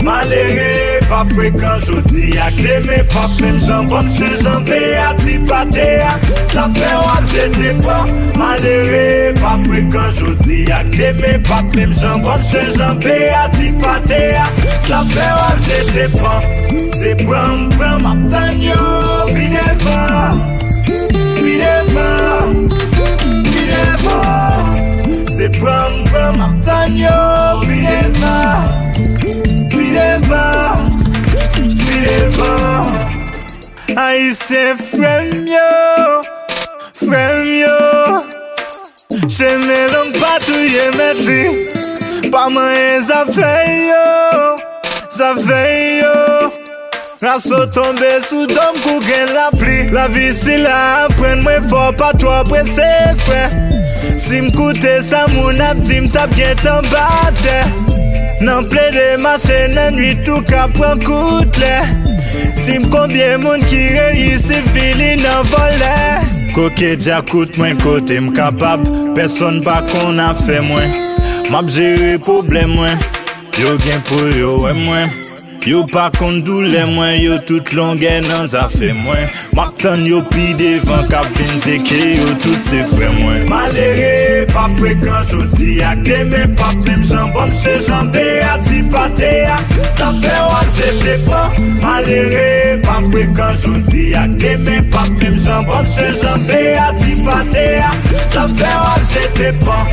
Malere, pas fréquent, jodi ak deme pop, même jambon chez jambé à tipatea. Ça fait wap j'étais pas. Malere, pas fréquent, jodi ak deme pop, même jambon chez jambé à tipatea. Ça fait wap j'étais pas. C'est bram bram aptan yo, bideva, bideva, bideva. C'est bram bram aptan yo, bideva. Haïtien frère yo, j'aime l'homme pas tout y mettre. Pas moyen ça fait yo. Rasso tombe sous dôme kou gen la pli. La vie si la apprenne moi fort pas trop pressé frère. Si m'koute ça mon ap di m'tap bien t'en batte. Nan ple de marché nan nuit tout ka pran koute le. Tim combien moun ki réussi fili nan volé. Koke dja koute mwen kote m'kapab. Person pa kon a fait mwen. Map jere problem mwen. Yo gen pou yo wè mwen. Yo pa kon doule mwen. Yo tout longue nan zafè mwen. Map tan yo pi devan kap vin zeke yo tout se frè mwen. Malere, pa fréquent jodi ak deme pap même jambon chez jambé à tipatea. Ça fait wap j'étais pas. Malere, pa fréquent jodi ak deme pap même jambon chez jambé à tipatea. Ça fait wap j'étais pas.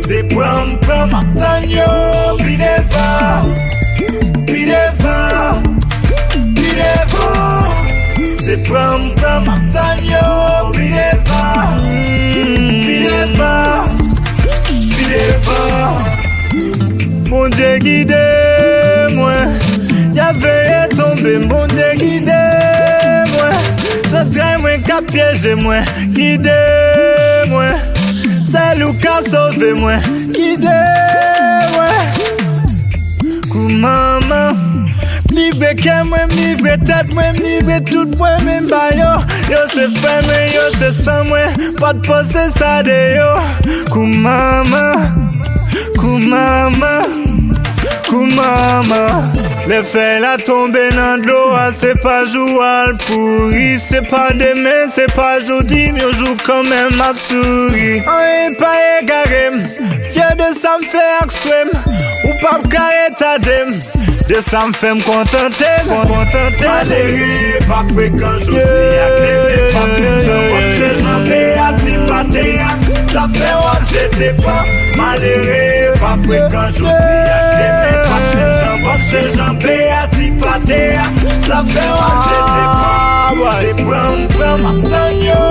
C'est bram bram aptan yo, bideva, bideva, bideva. C'est bram bram aptan yo, bideva, bideva, bideva. Mon Dieu guide moi, y'avait tombé, mon Dieu guide moi. Ça traîne moi qu'a piégé moi, guide moi. C'est lui qui a sauvé moi, guide moi. Kou maman, livre que moi, livre tête moi, livre tout moi, même ba yo. Yo c'est fait moi, yo c'est sans moi, pas de poser ça de yo. Kou maman, kou maman, kou maman. Le fait la tomber dans l'eau, c'est pas joual pourri. C'est pas demain, c'est pas aujourd'hui, mais on joue quand même à souris. On est pas égaré, fier de ça me fait axouem. Ou pas carré ta dem, de ça me fait me contenter. Maléré, pas fréquent, j'ose ak deme pap, même jambon chez jambé à tipatea. Ça fait wap j'étais pas. Maléré, pas fréquent, j'ose ak deme pap, même jambon chez jambé à tipatea. Ça fait wap j'étais pas. C'est bram bram aptan yo.